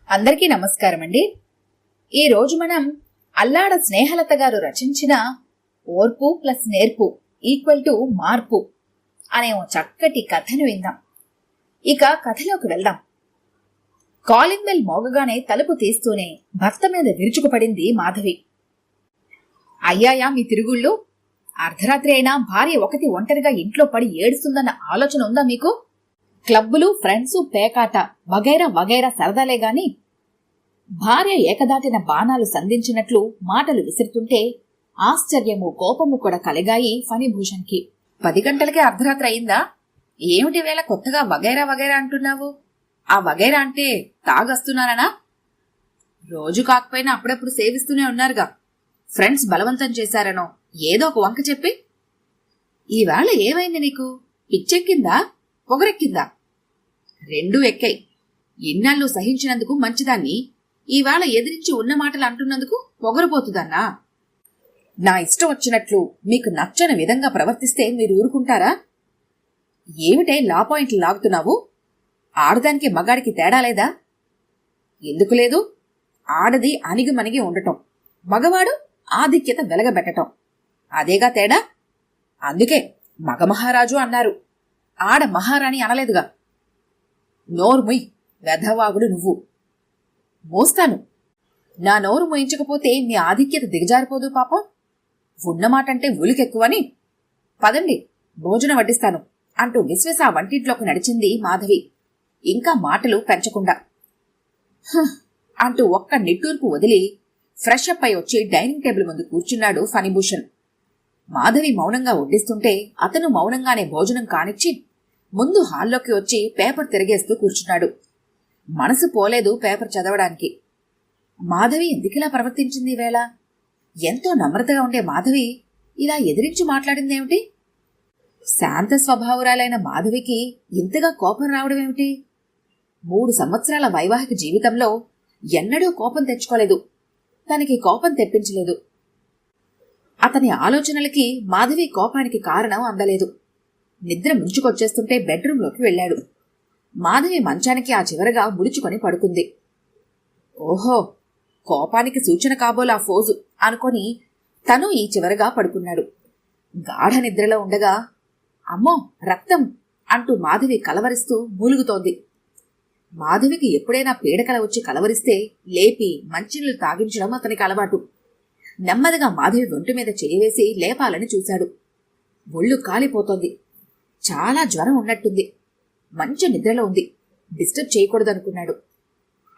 అందరికీ నమస్కారం అండి. ఈరోజు మనం అల్లాడ స్నేహలత గారు రచించిన ఓర్పు ప్లస్ నేర్పు ఈక్వల్ టు మార్పు అనే ఓ చక్కటి కథను విందాం. ఇక కథలోకి వెళ్దాం. కాలింగ్ బెల్ మోగగానే తలుపు తీస్తూనే భర్త మీద విరుచుకుపడింది మాధవి. అయ్యాయా మీ తిరుగుళ్ళు? అర్ధరాత్రి అయినా భార్య ఒకటి ఒంటరిగా ఇంట్లో పడి ఏడుస్తుందన్న ఆలోచన ఉందా మీకు? క్లబ్బులు, ఫ్రెండ్స్, పేకాట వగైరా వగైరా సరదాలే గాని భార్య ఏకదాటిన బాణాలు సంధించినట్లు మాటలు విసురుతుంటే ఆశ్చర్యము కోపము కూడా కలిగాయి ఫణిభూషణ్కి. 10 గంటలకే అర్ధరాత్రి అయిందా? ఏమిటి వేళ కొత్తగా వగైరా వగైరా అంటున్నావు? ఆ వగైరా అంటే తాగస్తున్నానా? రోజు కాకపోయినా అప్పుడప్పుడు సేవిస్తూనే ఉన్నారుగా. ఫ్రెండ్స్ బలవంతం చేశారనో ఏదో ఒక వంక చెప్పి. ఈవేళ ఏమైంది నీకు? పిచ్చెక్కిందా? పొగరెక్కిందా? రెండూ ఎక్కాయి. ఇన్నాళ్ళు సహించినందుకు మంచిదాన్ని ఈవేళ ఎదిరించి ఉన్న మాటలు అంటున్నందుకు పొగరపోతుందన్నా? నా ఇష్టం వచ్చినట్లు మీకు నచ్చని విధంగా ప్రవర్తిస్తే మీరు ఊరుకుంటారా? ఏమిటే లా పాయింట్లు లాగుతున్నావు? ఆడదానికి మగాడికి తేడా లేదా? ఎందుకు లేదు? ఆడది అణిగిమణిగి ఉండటం, మగవాడు ఆధిక్యత వెలగబెట్టటం, అదేగా తేడా. అందుకే మగమహారాజు అన్నారు, ఆడ మహారాణి అనలేదుగా. నోరుముయ్, వెధవాగుడు నువ్వు. మోస్తాను. నా నోరు మోయించకపోతే నీ ఆధిక్యత దిగజారిపోదు పాపం. ఉన్నమాటంటే ఉలికెక్కువని. పదండి, భోజనం వడ్డిస్తాను అంటూ విశ్వేశ వంటింట్లోకి నడిచింది మాధవి, ఇంకా మాటలు పెంచకుండా. అంటూ ఒక్క నిట్టూర్పు వదిలి ఫ్రెష్ అప్ అయి వచ్చి డైనింగ్ టేబుల్ ముందు కూర్చున్నాడు ఫణిభూషణ్. మాధవి మౌనంగా వడ్డిస్తుంటే అతను మౌనంగానే భోజనం కానిచ్చి ముందు హాల్లోకి వచ్చి పేపర్ తిరిగేస్తూ కూర్చున్నాడు. మనసు పోలేదు పేపర్ చదవడానికి. మాధవి ఎందుకిలా ప్రవర్తించింది ఈవేళ? ఎంతో నమ్రతగా ఉండే మాధవి ఇలా ఎదిరించి మాట్లాడిందేమిటి? శాంత స్వభావురాలైన మాధవికి ఇంతగా కోపం రావడమేమిటి? 3 సంవత్సరాల వైవాహిక జీవితంలో ఎన్నడూ కోపం తెచ్చుకోలేదు, తనకి కోపం తెప్పించలేదు. అతని ఆలోచనలకి మాధవి కోపానికి కారణం అందలేదు. నిద్ర ముంచుకొచ్చేస్తుంటే బెడ్రూంలోకి వెళ్లాడు. మాధవి మంచానికి ఆ చివరగా ముడుచుకొని పడుకుంది. ఓహో, కోపానికి సూచన కాబోలా ఫోజు అనుకొని తను ఈ చివరగా పడుకున్నాడు. గాఢ నిద్రలో ఉండగా అమ్మో రక్తం అంటూ మాధవి కలవరిస్తూ మూలుగుతోంది. మాధవికి ఎప్పుడైనా పీడకల వచ్చి కలవరిస్తే లేపి మంచినీళ్లు తాగించడం అతనికి అలవాటు. నెమ్మదిగా మాధవి ఒంటి మీద చేయవేసి లేపాలని చూశాడు. ఒళ్ళు కాలిపోతోంది. చాలా జ్వరం ఉన్నట్టుంది. మంచి నిద్రలో ఉంది, డిస్టర్బ్ చేయకూడదనుకున్నాడు.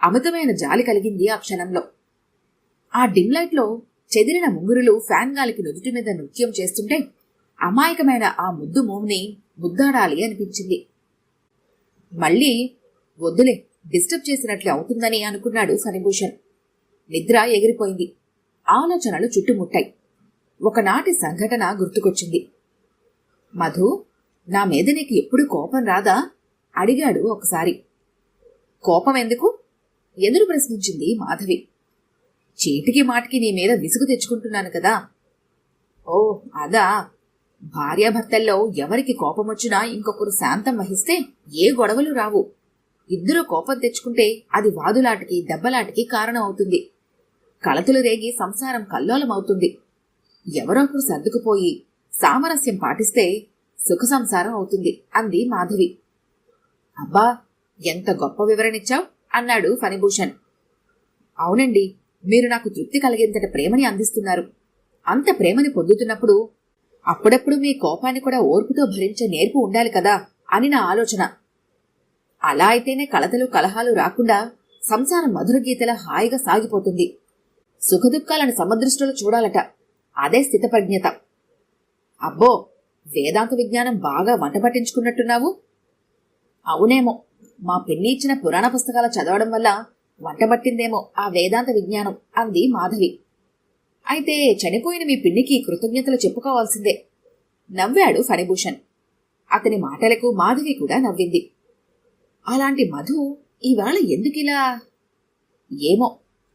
అమితమైన జాలి కలిగింది ఆ క్షణంలో. ఆ డిమ్ లైట్లో చెదిరిన ముంగురులు ఫ్యాన్ గాలికి నుదుటి మీద నృత్యం చేస్తుంటే అమాయకమైన ఆ ముద్దు మోముని ముద్దాడాలి అనిపించింది. మళ్ళీ వద్దులే, డిస్టర్బ్ చేసినట్లు అవుతుందని అనుకున్నాడు ఫణిభూషణ్. నిద్ర ఎగిరిపోయింది. ఆలోచనలు చుట్టుముట్టాయి. ఒకనాటి సంఘటన గుర్తుకొచ్చింది. మధు, నా మీద నీకు ఎప్పుడు కోపం రాదా? అడిగాడు ఒకసారి. కోపం ఎందుకు? ఎదురు ప్రశ్నించింది మాధవి. చీటికి మాటికి నీ మీద విసుగు తెచ్చుకుంటున్నాను కదా. ఓ అదా. భార్యాభర్తల్లో ఎవరికి కోపమొచ్చినా ఇంకొకరు శాంతం వహిస్తే ఏ గొడవలు రావు. ఇద్దరూ కోపం తెచ్చుకుంటే అది వాదులాటికి దెబ్బలాటికి కారణం అవుతుంది. కలతులు రేగి సంసారం కల్లోలమవుతుంది. ఎవరొకరు సర్దుకుపోయి సామరస్యం పాటిస్తే సుఖ సంసారం అవుతుంది అంది మాధవి. అబ్బా, ఎంత గొప్ప వివరణిచ్చావు అన్నాడు ఫణిభూషణ్. అవునండి, మీరు నాకు తృప్తి కలిగేంతటి ప్రేమని అందిస్తున్నారు. అంత ప్రేమని పొందుతున్నప్పుడు అప్పుడప్పుడు మీ కోపాన్ని కూడా ఓర్పుతో భరించే నేర్పు ఉండాలి కదా అని నా ఆలోచన. అలా అయితేనే కలతలు కలహాలు రాకుండా సంసారం మధుర గీతలా హాయిగా సాగిపోతుంది. సుఖదుఖాలను సమదృష్టిలో చూడాలట, అదే స్థితప్రజ్ఞత. అబ్బో, వేదాంత విజ్ఞానం బాగా వంట పట్టించుకున్నట్టున్నావు. అవునేమో, మా పిన్ని ఇచ్చిన పురాణ పుస్తకాలు చదవడం వల్ల వంటబట్టిందేమో ఆ వేదాంత విజ్ఞానం అంది మాధవి. అయితే చనిపోయిన మీ పిన్నికి కృతజ్ఞతలు చెప్పుకోవాల్సిందే నవ్వాడు ఫణిభూషణ్. అతని మాటలకు మాధవి కూడా నవ్వింది. అలాంటి మధు ఈవేళ ఎందుకిలా? ఏమో,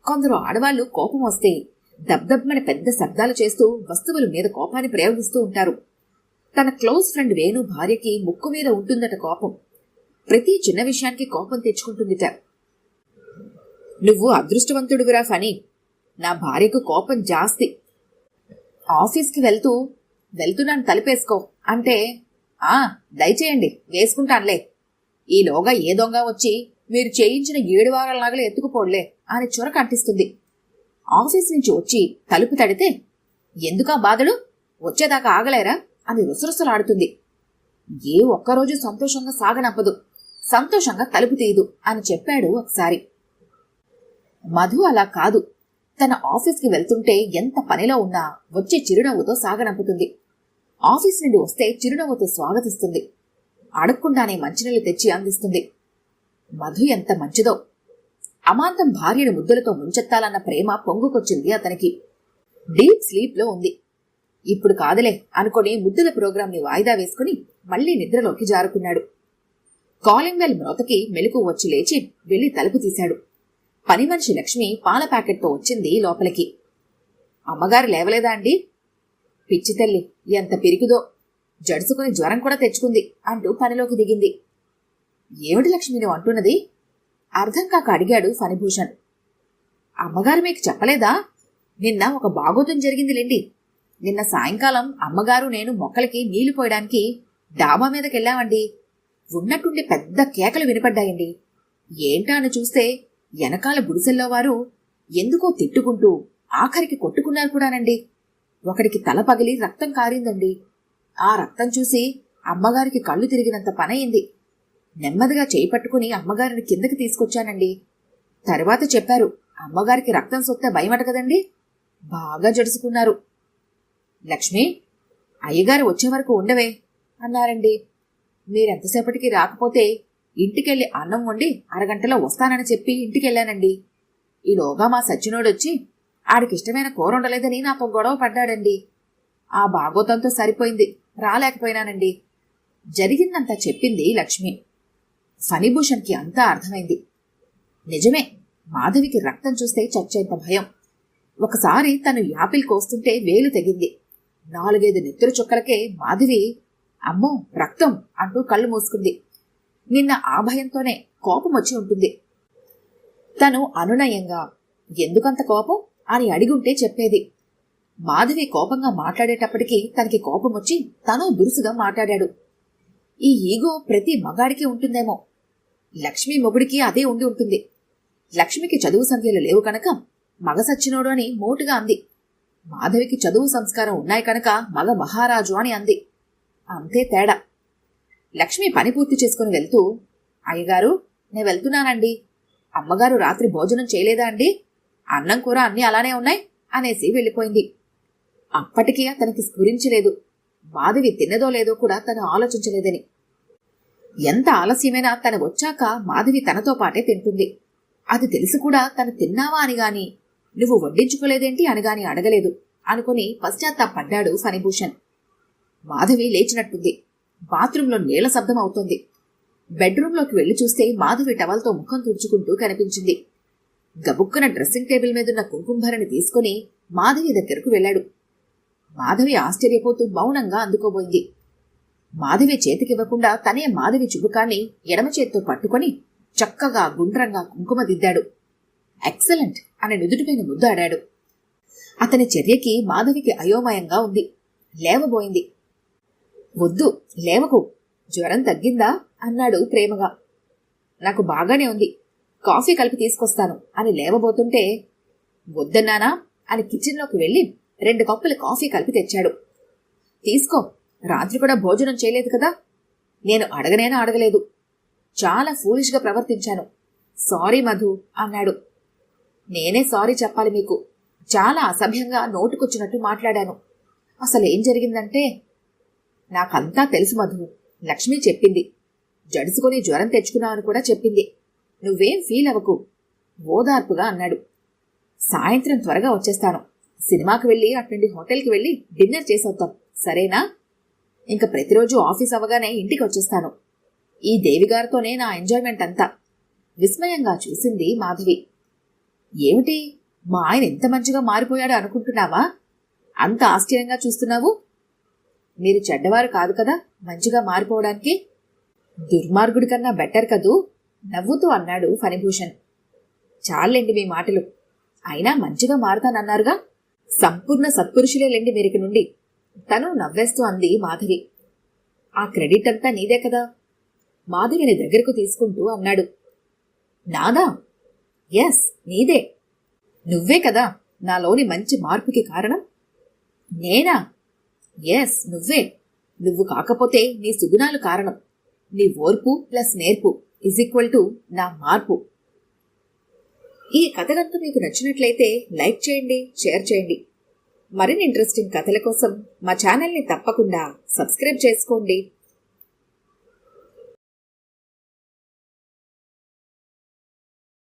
కొందరు ఆడవాళ్లు కోపం వస్తే దబ్దబ్మని పెద్ద శబ్దాలు చేస్తూ వస్తువుల మీద కోపాన్ని ప్రయోగిస్తూ ఉంటారు. తన క్లోజ్ ఫ్రెండ్ వేణు భార్యకి ముక్కు మీద ఉంటుందట కోపం. ప్రతి చిన్న విషయానికి కోపం తెచ్చుకుంటుందిట. నువ్వు అదృష్టవంతుడివిరా ఫనీ. నా భార్యకు కోపం జాస్తి. ఆఫీస్కి వెళ్తున్నాను తలుపేసుకో అంటే, దయచేయండి వేసుకుంటానులే. ఈలోగా ఏ దొంగ వచ్చి మీరు చేయించిన 7 వారాల నగలు ఎత్తుకుపోడ్లే అని చొరక అంటిస్తుంది. ఆఫీస్ నుంచి వచ్చి తలుపు తడితే, ఎందుకా బాధలు, వచ్చేదాకా ఆగలేరా అని రుసరుసలాడుతుంది. ఏ ఒక్కరోజు సంతోషంగా సాగనంపదు, సంతోషంగా తలుపు తీయదు అని చెప్పాడు ఒకసారి. మధు అలా కాదు. తన ఆఫీస్కి వెళ్తుంటే ఎంత పనిలో ఉన్నా వచ్చే చిరునవ్వుతో సాగనంపుతుంది. ఆఫీస్ నుండి వస్తే చిరునవ్వుతో స్వాగతిస్తుంది. అడగకుండానే మంచినీళ్ళు తెచ్చి అందిస్తుంది. మధు ఎంత మంచిదో. అమాంతం భార్యను ముద్దులతో ముంచెత్తాలన్న ప్రేమ పొంగుకొచ్చింది అతనికి. డీప్ స్లీప్లో ఉంది. ఇప్పుడు కాదులే అనుకుని ముద్దుల ప్రోగ్రాంని వాయిదా వేసుకుని మళ్లీ నిద్రలోకి జారుకున్నాడు. కాలింగ్ బెల్ మ్రోతకి మెలకు వచ్చి లేచి వెళ్లి తలుపు తీశాడు. పని మనిషి లక్ష్మి పాల ప్యాకెట్తో వచ్చింది లోపలికి. అమ్మగారు లేవలేదా అండి? పిచ్చి తల్లి ఎంత పిరికిదో, జడుసుకుని జ్వరం కూడా తెచ్చుకుంది అంటూ పనిలోకి దిగింది. ఏమిటి లక్ష్మి నువ్వు అంటున్నది? అర్థం కాక అడిగాడు ఫణిభూషణ్. అమ్మగారు మీకు చెప్పలేదా? నిన్న ఒక బాగోతం జరిగిందిలేండి. నిన్న సాయంకాలం అమ్మగారు నేను మొక్కలకి నీళ్లు పోయడానికి డాబా మీదకెళ్ళామండి. ఉన్నట్టుండి పెద్ద కేకలు వినపడ్డాయండి. ఏంటా అని చూస్తే వెనకాల గుడిసెల్లో వారు ఎందుకో తిట్టుకుంటూ ఆఖరికి కొట్టుకున్నారు కూడానండి. ఒకడికి తల పగిలి రక్తం కారిందండి. ఆ రక్తం చూసి అమ్మగారికి కళ్ళు తిరిగినంత పనయింది. నెమ్మదిగా చేయి పట్టుకుని అమ్మగారిని కిందకి తీసుకొచ్చానండి. తరువాత చెప్పారు, అమ్మగారికి రక్తం సొత్తే భయమట కదండి. బాగా జడుసుకున్నారు. లక్ష్మి, అయ్యగారు వచ్చే వరకు ఉండవే అన్నారండి. మీరెంతసేపటికి రాకపోతే ఇంటికెళ్ళి అన్నం వండి అరగంటలో వస్తానని చెప్పి ఇంటికెళ్ళానండి. ఈలోగా మా సచ్చినోడొచ్చి ఆడికిష్టమైన కూర ఉండలేదని నాతో గొడవ పడ్డాడండి. ఆ బాగోతంతో సరిపోయింది, రాలేకపోయినానండి. జరిగిందంతా చెప్పింది లక్ష్మి. ఫణిభూషణ్కి అంతా అర్థమైంది. నిజమే, మాధవికి రక్తం చూస్తే చచ్చేంత భయం. ఒకసారి తను యాపిల్ కోస్తుంటే వేలు తెగింది. 4-5 నెత్తురు చుక్కలకే మాధవి అమ్మో రక్తం అంటూ కళ్ళు మూసుకుంది. నిన్న ఆ భయంతోనే కోపం వచ్చి ఉంటుంది. తను అనునయంగా ఎందుకంత కోపం అని అడిగుంటే చెప్పేది. మాధవి కోపంగా మాట్లాడేటప్పటికీ తనకి కోపం వచ్చి తను దురుసుగా మాట్లాడాడు. ఈ ఈగో ప్రతి మగాడికి ఉంటుందేమో. లక్ష్మి మొగుడికి అదే ఉండి ఉంటుంది. లక్ష్మికి చదువు సంఖ్యలు లేవు కనుక మగ సచ్చినోడు అని మోటుగా అంది. మాధవికి చదువు సంస్కారం ఉన్నాయి కనుక మగ మహారాజు అని అంది. అంతే తేడా. లక్ష్మి పని పూర్తి చేసుకుని వెళ్తూ, అయ్యగారు నేను వెళ్తున్నానండి. అమ్మగారు రాత్రి భోజనం చేయలేదా అండి? అన్నం కూర అన్నీ అలానే ఉన్నాయి అనేసి వెళ్ళిపోయింది. అప్పటికీ అతనికి స్ఫురించలేదు. మాధవి తిన్నదో లేదో కూడా తను ఆలోచించలేదని. ఎంత ఆలస్యమైనా తను వచ్చాక మాధవి తనతో పాటే తింటుంది. అది తెలిసి కూడా తను తిన్నావా అని గాని, నువ్వు వడ్డించుకోలేదేంటి అనగాని అడగలేదు అనుకుని పశ్చాత్తాపడ్డాడు ఫణిభూషణ్. మాధవి లేచినట్టుంది. బాత్రూంలో నీళ్ల శబ్దం అవుతోంది. బెడ్రూంలోకి వెళ్లి చూస్తే మాధవి టవల్తో ముఖం తుడుచుకుంటూ కనిపించింది. గబుక్కున డ్రెస్సింగ్ టేబుల్ మీదున్న కుంకుంభరణి తీసుకుని మాధవి దగ్గరకు వెళ్లాడు. మాధవి ఆశ్చర్యపోతూ మౌనంగా అందుకోబోయింది. మాధవి చేతికివ్వకుండా తనే మాధవి చుబుకాన్ని ఎడమ చేత్తో పట్టుకొని చక్కగా గుండ్రంగా కుంకుమ దిద్దాడు. ఎక్సలెంట్ అని నుదుటిపైన ముద్దాడాడు. అతని చర్యకి మాధవికి అయోమయంగా ఉంది. లేవబోయింది. వద్దు లేవకు, జ్వరం తగ్గిందా అన్నాడు ప్రేమగా. నాకు బాగానే ఉంది, కాఫీ కలిపి తీసుకొస్తాను అని లేవబోతుంటే, వద్దన్నానా అని కిచెన్లోకి వెళ్లి 2 కప్పులు కాఫీ కలిపి తెచ్చాడు. తీసుకో, రాత్రి కూడా భోజనం చేయలేదు కదా. నేను అడగలేదు. చాలా ఫూలిష్గా ప్రవర్తించాను. సారీ మధు అన్నాడు. నేనే సారీ చెప్పాలి మీకు. చాలా అసభ్యంగా నోటుకొచ్చినట్టు మాట్లాడాను. అసలేం జరిగిందంటే, నాకంతా తెలుసు మధు. లక్ష్మి చెప్పింది. జడుసుకొని జ్వరం తెచ్చుకున్నావని కూడా చెప్పింది. నువ్వేం ఫీల్ అవ్వకు ఓదార్పుగా అన్నాడు. సాయంత్రం త్వరగా వచ్చేస్తాను. సినిమాకి వెళ్ళి అట్నుండి హోటల్కి వెళ్ళి డిన్నర్ చేసొద్దాం, సరేనా? ఇంక ప్రతిరోజు ఆఫీస్ అవ్వగానే ఇంటికి వచ్చేస్తాను. ఈ దేవిగారితోనే నా ఎంజాయ్మెంట్ అంతా. విస్మయంగా చూసింది మాధవి. ఏమిటి, మా ఆయన ఎంత మంచిగా మారిపోయాడు అనుకుంటున్నావా? అంత ఆశ్చర్యంగా చూస్తున్నావు? మీరు చెడ్డవారు కాదు కదా మంచిగా మారిపోవడానికి. దుర్మార్గుడి కన్నా బెటర్ కదూ నవ్వుతూ అన్నాడు ఫణిభూషణ్. చాలండి మీ మాటలు. అయినా మంచిగా మారతానన్నారుగా. సంపూర్ణ సత్పురుషులేలేండి మీరిక నుండి. తను నవ్వేస్తూ అంది మాధవి. ఆ క్రెడిట్ అంతా నీదే కదా. మాధవిని దగ్గరకు తీసుకుంటూ అన్నాడు. నాదా? ఎస్, నీదే. నువ్వే కదా నాలోని మంచి మార్పుకి కారణం. నేనా? ఎస్, నువ్వే. నువ్వు కాకపోతే నీ సుగుణాలు కారణం. నీ ఓర్పు ప్లస్ నేర్పు = నా మార్పు. ఈ కథ కనుక మీకు నచ్చినట్లయితే లైక్ చేయండి, షేర్ చేయండి. మరిన్ని ఇంట్రెస్టింగ్ కథల కోసం మా ఛానల్ని తప్పకుండా సబ్స్క్రైబ్ చేసుకోండి.